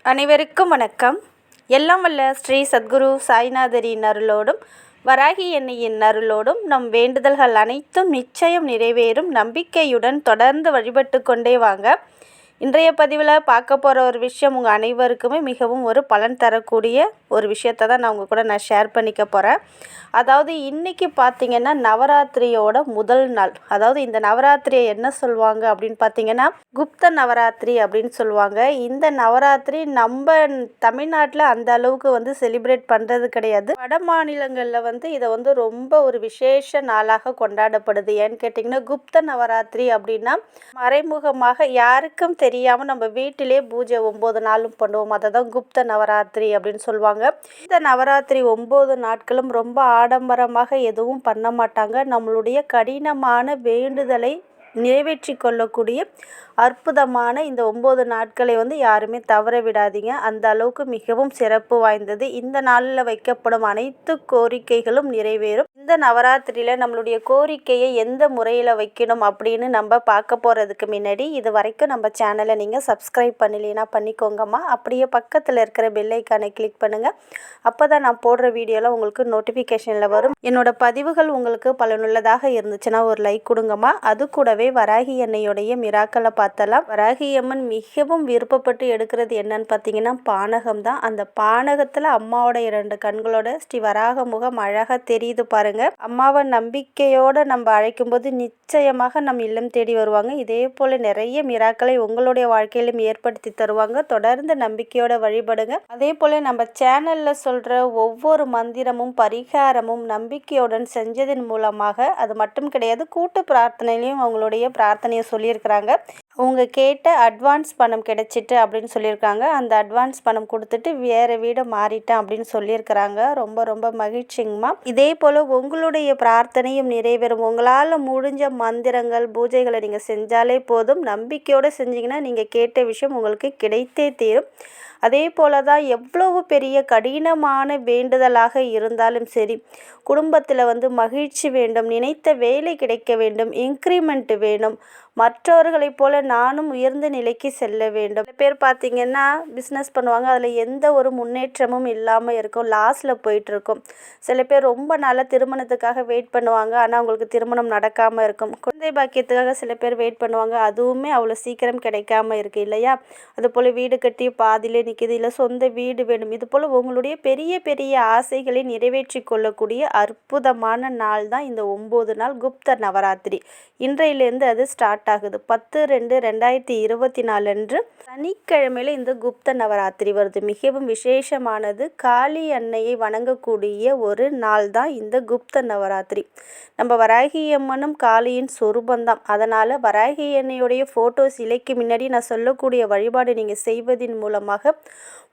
அனைவருக்கும் வணக்கம். எல்லாம் வல்ல ஸ்ரீ சத்குரு சாய்நாதரின் அருளோடும் வராகி அன்னையின் அருளோடும் நம் வேண்டுதல்கள் அனைத்தும் நிச்சயம் நிறைவேறும் நம்பிக்கையுடன் தொடர்ந்து வழிபட்டு கொண்டே வாங்க. இன்றைய பதிவில் பார்க்க போகிற ஒரு விஷயம் உங்கள் அனைவருக்குமே மிகவும் ஒரு பலன் தரக்கூடிய ஒரு விஷயத்தை தான் நான் ஷேர் பண்ணிக்க போகிறேன். அதாவது இன்றைக்கி பார்த்திங்கன்னா நவராத்திரியோட முதல் நாள். அதாவது இந்த நவராத்திரியை என்ன சொல்லுவாங்க அப்படின்னு பார்த்திங்கன்னா குப்த நவராத்திரி அப்படின்னு சொல்லுவாங்க. இந்த நவராத்திரி நம்ம தமிழ்நாட்டில் அந்த அளவுக்கு செலிப்ரேட் பண்ணுறது கிடையாது. வட மாநிலங்களில் இதை ரொம்ப ஒரு விசேஷ நாளாக கொண்டாடப்படுது. ஏன்னு கேட்டிங்கன்னா குப்த நவராத்திரி அப்படின்னா மறைமுகமாக யாருக்கும் தெரியாமல் நம்ம வீட்டிலே பூஜை 9 நாளும் பண்ணுவோம். அதை தான் குப்த நவராத்திரி அப்படின்னு சொல்லுவாங்க. இந்த நவராத்திரி 9 நாட்களும் ரொம்ப ஆடம்பரமாக எதுவும் பண்ண மாட்டாங்க. நம்மளுடைய கடினமான வேண்டுதலை நிறைவேற்றி கொள்ளக்கூடிய அற்புதமான இந்த 9 நாட்களை யாருமே தவற விடாதீங்க. அந்த அளவுக்கு மிகவும் சிறப்பு வாய்ந்தது. இந்த நாளில் வைக்கப்படும் அனைத்து கோரிக்கைகளும் நிறைவேறும். இந்த நவராத்திரியில் நம்மளுடைய கோரிக்கையை எந்த முறையில் வைக்கணும் அப்படின்னு நம்ம பார்க்க போகிறதுக்கு முன்னாடி இது வரைக்கும் நம்ம சேனலை நீங்கள் சப்ஸ்கிரைப் பண்ணலைன்னா பண்ணிக்கோங்கம்மா. அப்படியே பக்கத்தில் இருக்கிற பெல் ஐக்கானை கிளிக் பண்ணுங்கள். அப்போ தான் நான் போடுற வீடியோவில் உங்களுக்கு நோட்டிஃபிகேஷனில் வரும். என்னோட பதிவுகள் உங்களுக்கு பலனுள்ளதாக இருந்துச்சுன்னா ஒரு லைக் கொடுங்கம்மா. அது கூடவே வராகி அன்னையுடைய மிராக்களை பார்த்தலாம். வராகி அம்மன் மிகவும் விருப்பப்பட்டு எடுக்கிறது என்னன்னு பார்த்தீங்கன்னா பானகம் தான். அந்த பானகத்தில் அம்மாவோட 2 கண்களோட ஸ்ரீ வராக முகம் அழகாக தெரியுது பாருங்க. அம்மாவை நம்பிக்கையோடு நம்ம அழைக்கும் போது நிச்சயமாக நம் இல்லம் தேடி வருவாங்க. இதே போல் நிறைய மிராக்களை உங்களுடைய வாழ்க்கையிலும் ஏற்படுத்தி தருவாங்க. தொடர்ந்து நம்பிக்கையோட வழிபடுங்க. அதே போல் நம்ம சேனலில் சொல்கிற ஒவ்வொரு மந்திரமும் பரிகாரமும் நம்பிக்கையுடன் செஞ்சதன் மூலமாக அது மட்டும் கிடையாது, கூட்டு பிரார்த்தனையிலையும் அவங்களுடைய பிரார்த்தனையை சொல்லியிருக்கிறாங்க. அவங்க கேட்ட அட்வான்ஸ் பணம் கிடைச்சிட்டு அப்படின்னு சொல்லியிருக்காங்க. அந்த அட்வான்ஸ் பணம் கொடுத்துட்டு வேறு வீடு மாறிட்டேன் அப்படின்னு சொல்லியிருக்கிறாங்க. ரொம்ப ரொம்ப மகிழ்ச்சிங்கம்மா. இதே போல் உங்களுடைய பிரார்த்தனையும் நிறைவேறும். உங்களால் முடிஞ்ச மந்திரங்கள் பூஜைகளை நீங்கள் செஞ்சாலே போதும். நம்பிக்கையோடு செஞ்சிங்கன்னா நீங்கள் கேட்ட விஷயம் உங்களுக்கு கிடைத்தே தீரும். அதே போல தான் எவ்வளவு பெரிய கடினமான வேண்டுதலாக இருந்தாலும் சரி, குடும்பத்தில் மகிழ்ச்சி வேண்டும், நினைத்த வேலை கிடைக்க வேண்டும், இன்க்ரிமெண்ட் வேணும், மற்றவர்களைப் போல நானும் உயர்ந்த நிலைக்கு செல்ல வேண்டும். சில பேர் பார்த்திங்கன்னா பிஸ்னஸ் பண்ணுவாங்க, அதில் எந்த ஒரு முன்னேற்றமும் இல்லாமல் இருக்கும், லாஸில் போயிட்டுருக்கும். சில பேர் ரொம்ப நாளாக திருமணத்துக்காக வெயிட் பண்ணுவாங்க, ஆனால் அவங்களுக்கு திருமணம் நடக்காமல் இருக்கும். குழந்தை பாக்கியத்துக்காக சில பேர் வெயிட் பண்ணுவாங்க, அதுவுமே அவ்வளோ சீக்கிரம் கிடைக்காம இருக்குது இல்லையா? அதுபோல் வீடு கட்டி பாதியிலே நிற்கிது, இல்லை சொந்த வீடு வேணும். இதுபோல் உங்களுடைய பெரிய பெரிய ஆசைகளை நிறைவேற்றி கொள்ளக்கூடிய அற்புதமான நாள் தான் இந்த 9 நாள் குப்த நவராத்திரி. இன்றையிலேருந்து அது ஸ்டார்ட் ஆகுது. 10/2/2024 அன்று சனிக்கிழமையில் இந்த குப்த நவராத்திரி வருது. மிகவும் விசேஷமானது. காளி அன்னையை வணங்கக்கூடிய ஒரு நாள் தான் இந்த குப்த நவராத்திரி. நம்ம வராகி அம்மனும் காளியின் சொரூபந்தான். அதனால் வராகி அன்னையுடைய ஃபோட்டோ சிலைக்கு முன்னாடி நான் சொல்லக்கூடிய வழிபாடு நீங்கள் செய்வதன் மூலமாக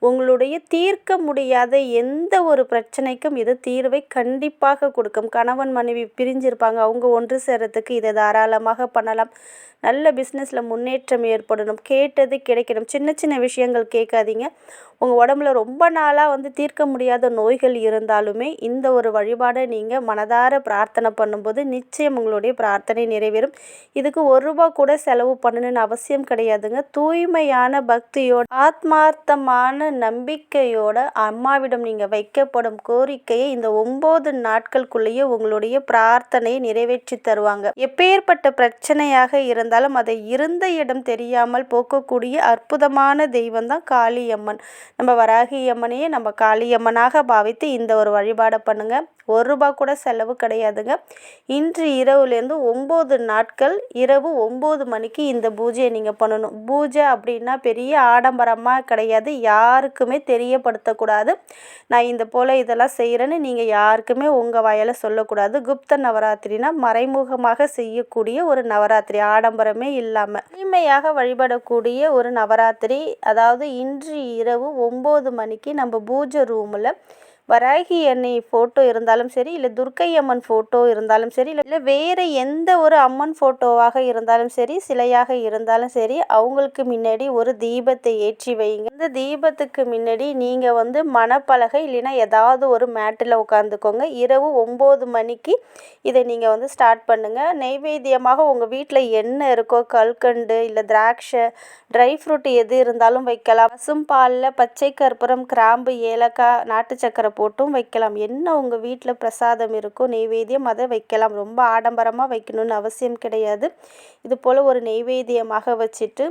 உங்களுடைய தீர்க்க முடியாத எந்த ஒரு பிரச்சனைக்கும் இது தீர்வை கண்டிப்பாக கொடுக்கும். கணவன் மனைவி பிரிஞ்சிருப்பாங்க, அவங்க ஒன்று சேரத்துக்கு இதை தாராளமாக பண்ணலாம். நல்ல பிஸ்னஸில் முன்னேற்றம் ஏற்படணும், கேட்டது கிடைக்கணும். சின்ன சின்ன விஷயங்கள் கேட்காதீங்க. உங்கள் உடம்புல ரொம்ப நாளாக தீர்க்க முடியாத நோய்கள் இருந்தாலுமே இந்த ஒரு வழிபாடை நீங்கள் மனதார பிரார்த்தனை பண்ணும்போது நிச்சயம் உங்களுடைய பிரார்த்தனை நிறைவேறும். இதுக்கு ₹1 கூட செலவு பண்ணணும்னு அவசியம் கிடையாதுங்க. தூய்மையான பக்தியோட ஆத்மார்த்தமான நம்பிக்கையோட அம்மாவிடம் நீங்கள் வைக்கப்படும் கோரிக்கையை இந்த 9 நாட்களுக்குள்ளேயே உங்களுடைய பிரார்த்தனையை நிறைவேற்றி தருவாங்க. எப்பேற்பட்ட பிரச்சனையாக இருந்தாலும் அதை இருந்த இடம் தெரியாமல் போக்கக்கூடிய அற்புதமான தெய்வம் தான் காளியம்மன். நம்ம வராகி அம்மனையே நம்ம காளியம்மனாக பாவித்து இந்த ஒரு வழிபாடை பண்ணுங்க. ₹1 கூட செலவு கிடையாதுங்க. இன்று இரவுலேருந்து 9 நாட்கள் இரவு 9 மணிக்கு இந்த பூஜையை நீங்கள் பண்ணணும். பூஜை அப்படின்னா பெரிய ஆடம்பரமாக கிடையாது, யாருக்குமே தெரியப்படுத்தக்கூடாது. நான் இந்த போல் இதெல்லாம் செய்கிறேன்னு நீங்கள் யாருக்குமே உங்கள் வாயால் சொல்லக்கூடாது. குப்த நவராத்திரினா மறைமுகமாக செய்யக்கூடிய ஒரு நவராத்திரி, ஆடம்பரமே இல்லாமல் எளிமையாக வழிபடக்கூடிய ஒரு நவராத்திரி. அதாவது இன்று இரவு 9 மணிக்கு நம்ம பூஜை ரூமில் வராகி அன்னை ஃபோட்டோ இருந்தாலும் சரி, இல்லை துர்க்கை அம்மன் ஃபோட்டோ இருந்தாலும் சரி, இல்லை வேறு எந்த ஒரு அம்மன் ஃபோட்டோவாக இருந்தாலும் சரி, சிலையாக இருந்தாலும் சரி, அவங்களுக்கு முன்னாடி ஒரு தீபத்தை ஏற்றி வைங்க. இந்த தீபத்துக்கு முன்னாடி நீங்கள் வந்து மணப்பலகை இல்லைன்னா ஏதாவது ஒரு மேட்டில் உட்காந்துக்கோங்க. இரவு 9 மணிக்கு இதை நீங்கள் வந்து ஸ்டார்ட் பண்ணுங்கள். நெய்வேத்தியமாக உங்கள் வீட்டில் என்ன இருக்கோ, கல்கண்டு இல்லை திராட்சை, ட்ரை ஃப்ரூட் எது இருந்தாலும் வைக்கலாம். பசும்பாலில் பச்சை கற்பூரம், கிராம்பு, ஏலக்காய், நாட்டு சக்கரை போட்டும் வைக்கலாம். என்ன உங்கள் வீட்டில் பிரசாதம் இருக்கோ நெய்வேத்தியம் அதை வைக்கலாம். ரொம்ப ஆடம்பரமாக வைக்கணும்னு அவசியம் கிடையாது. இது போல் ஒரு நெய்வேத்தியமாக வச்சுட்டு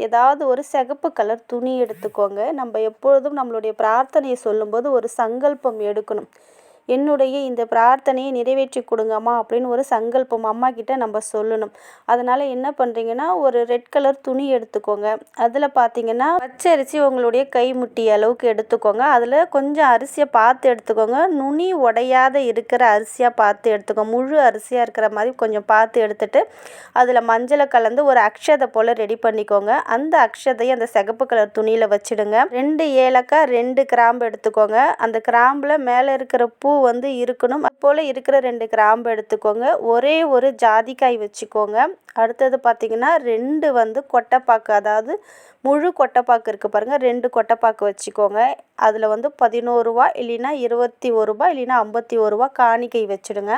ஏதாவது ஒரு சிகப்பு கலர் துணி எடுத்துக்கோங்க. நம்ம எப்பொழுதும் நம்மளுடைய பிரார்த்தனையை சொல்லும்போது ஒரு சங்கல்பம் எடுக்கணும். என்னுடைய இந்த பிரார்த்தனையை நிறைவேற்றி கொடுங்கம்மா அப்படின்னு ஒரு சங்கல்பம் அம்மா கிட்ட நம்ம சொல்லணும். அதனால் என்ன பண்ணுறீங்கன்னா, ஒரு ரெட் கலர் துணி எடுத்துக்கோங்க. அதில் பார்த்தீங்கன்னா பச்சரிசி உங்களுடைய கைமுட்டி அளவுக்கு எடுத்துக்கோங்க. அதில் கொஞ்சம் அரிசியை பார்த்து எடுத்துக்கோங்க. நுனி உடையாத இருக்கிற அரிசியாக பார்த்து எடுத்துக்கோங்க. முழு அரிசியாக இருக்கிற மாதிரி கொஞ்சம் பார்த்து எடுத்துட்டு அதில் மஞ்சளை கலந்து ஒரு அக்ஷதை போல் ரெடி பண்ணிக்கோங்க. அந்த அக்ஷதையை அந்த சிகப்பு கலர் துணியில் வச்சுடுங்க. 2 ஏலக்காய், 2 கிராம்பு எடுத்துக்கோங்க. அந்த கிராம்பில் மேலே இருக்கிற பூ வந்து இருக்கணும். அது போல் இருக்கிற 2 கிராம்பு எடுத்துக்கோங்க. ஒரே ஒரு ஜாதிக்காய் வச்சுக்கோங்க. அடுத்தது பார்த்திங்கன்னா 2 வந்து கொட்டைப்பாக்கு, அதாவது முழு கொட்டைப்பாக்கு இருக்குது பாருங்கள், 2 கொட்டைப்பாக்கு வச்சுக்கோங்க. அதில் வந்து 11 ரூபா இல்லைன்னா 21 ரூபா இல்லைன்னா 51 ரூபா காணிக்கை வச்சுடுங்க.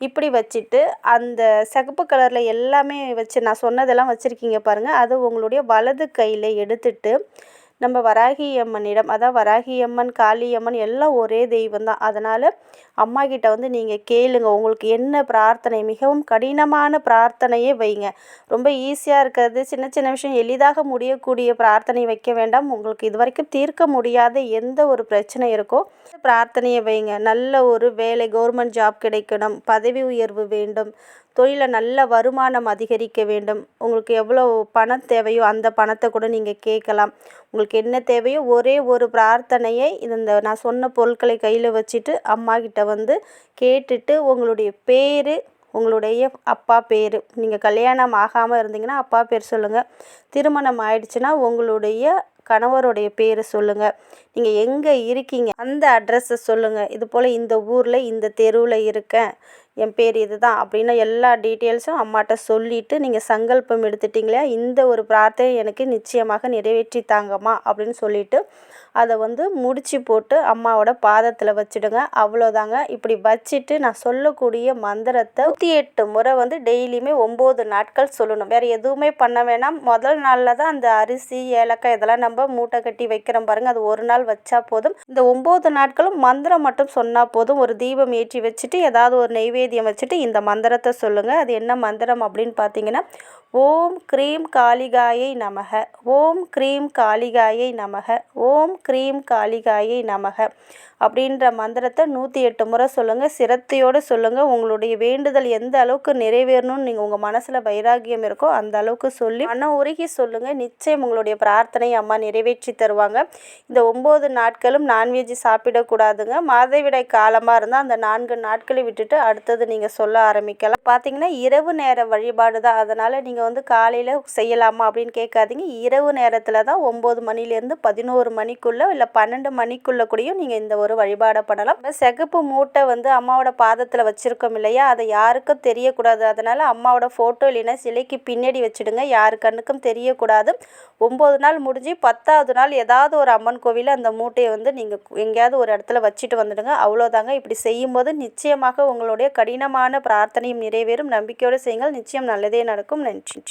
இப்படி வச்சுட்டு அந்த சிகப்பு கலரில் எல்லாமே வச்சு நான் சொன்னதெல்லாம் வச்சுருக்கீங்க பாருங்கள், அது உங்களுடைய வலது கையில் எடுத்துட்டு நம்ம வராகி அம்மனிடம், அதாவது வராகி அம்மன், காளியம்மன் எல்லாம் ஒரே தெய்வம் தான். அதனால் அம்மா கிட்ட வந்து நீங்கள் கேளுங்க. உங்களுக்கு என்ன பிரார்த்தனை, மிகவும் கடினமான பிரார்த்தனையே வைங்க. ரொம்ப ஈஸியாக இருக்கிறது, சின்ன சின்ன விஷயம் எளிதாக முடியக்கூடிய பிரார்த்தனை வைக்க வேண்டாம். உங்களுக்கு இது வரைக்கும் தீர்க்க முடியாத எந்த ஒரு பிரச்சனை இருக்கோ பிரார்த்தனையை வைங்க. நல்ல ஒரு வேலை, கவர்மெண்ட் ஜாப் கிடைக்கணும், பதவி உயர்வு வேண்டும், தொழிலில் நல்ல வருமானம் அதிகரிக்க வேண்டும். உங்களுக்கு எவ்வளோ பணம் தேவையோ அந்த பணத்தை கூட நீங்கள் கேட்கலாம். உங்களுக்கு என்ன தேவையோ ஒரே ஒரு பிரார்த்தனையை இந்த நான் சொன்ன பொருட்களை கையில் வச்சுட்டு அம்மா கிட்ட வந்து கேட்டுட்டு உங்களுடைய பேர், உங்களுடைய அப்பா பேர், நீங்கள் கல்யாணம் ஆகாமல் இருந்தீங்கன்னா அப்பா பேர் சொல்லுங்கள். திருமணம் ஆயிடுச்சுன்னா உங்களுடைய கணவருடைய பேர் சொல்லுங்கள். நீங்கள் எங்கே இருக்கீங்க அந்த அட்ரஸை சொல்லுங்கள். இது போல் இந்த ஊரில் இந்த தெருவில் இருக்கேன், என் பேர் இது தான் அப்படின்னு எல்லா டீட்டெயில்ஸும் அம்மாட்ட சொல்லிவிட்டு நீங்கள் சங்கல்பம் எடுத்துட்டிங்களா, இந்த ஒரு பிரார்த்தனை எனக்கு நிச்சயமாக நிறைவேற்றி தாங்கம்மா அப்படின்னு சொல்லிவிட்டு அதை வந்து முடிச்சு போட்டு அம்மாவோட பாதத்தில் வச்சுடுங்க. அவ்வளோதாங்க. இப்படி வச்சுட்டு நான் சொல்லக்கூடிய மந்திரத்தை 108 முறை வந்து டெய்லியுமே 9 நாட்கள் சொல்லணும். வேறு எதுவுமே பண்ண வேணாம். முதல் நாளில் தான் அந்த அரிசி, ஏலக்காய் இதெல்லாம் நம்ம மூட்டை கட்டி வைக்கிறோம் பாருங்கள், அது ஒரு நாள் வச்சா போதும். இந்த 9 நாட்களும் மந்திரம் மட்டும் சொன்னால் போதும். ஒரு தீபம் ஏற்றி வச்சுட்டு ஏதாவது ஒரு நெய்வேத்தியம் வச்சுட்டு இந்த மந்திரத்தை சொல்லுங்கள். அது என்ன மந்திரம் அப்படின்னு பார்த்தீங்கன்னா, ஓம் க்ரீம் காளிகாயை நமக, ஓம் க்ரீம் காளிகாயை நமக, ஓம் க்ரீம் காளிகாயை நமக அப்படின்ற மந்திரத்தை 108 முறை சொல்லுங்கள். சிரத்தையோடு சொல்லுங்கள். உங்களுடைய வேண்டுதல் எந்த அளவுக்கு நிறைவேறணும்னு நீங்கள் உங்கள் மனசில் வைராகியம் இருக்கோ அந்த அளவுக்கு சொல்லி மன உருகி சொல்லுங்கள். நிச்சயம் உங்களுடைய பிரார்த்தனை அம்மா நிறைவேற்றி தருவாங்க. இந்த 9 நாட்களும் நான்வெஜ் சாப்பிடக்கூடாதுங்க. மாதவிடாய் காலமாக இருந்தால் அந்த 4 நாட்களை விட்டுட்டு அடுத்தது நீங்கள் சொல்ல ஆரம்பிக்கலாம். பார்த்தீங்கன்னா இரவு நேர வழிபாடு தான். அதனால் நீங்கள் வந்து காலையில் செய்யலாமா அப்படின்னு கேட்காதீங்க. இரவு நேரத்தில் தான் 9 மணிலேருந்து 11 மணிக்குள்ளே இல்லை 12 மணிக்குள்ளே கூடயும் நீங்கள் இந்த ஒரு வழிபாடை பண்ணலாம். சிகப்பு மூட்டை வந்து அம்மாவோட பாதத்தில் வச்சுருக்கோம் இல்லையா, அதை யாருக்கும் தெரியக்கூடாது. அதனால் அம்மாவோட ஃபோட்டோ இல்லைன்னா சிலைக்கு பின்னாடி வச்சுடுங்க. யாரு கண்ணுக்கும் தெரியக்கூடாது. 9 நாள் முடிஞ்சு 10வது நாள் ஏதாவது ஒரு அம்மன் கோவிலில் அந்த மூட்டையை வந்து நீங்கள் எங்கேயாவது ஒரு இடத்துல வச்சுட்டு வந்துடுங்க. அவ்வளோதாங்க. இப்படி செய்யும்போது நிச்சயமாக உங்களுடைய கடினமான பிரார்த்தனையும் நிறைவேறும். நம்பிக்கையோடு செய்யுங்கள். நிச்சயம் நல்லதே நடக்கும். நன்றி.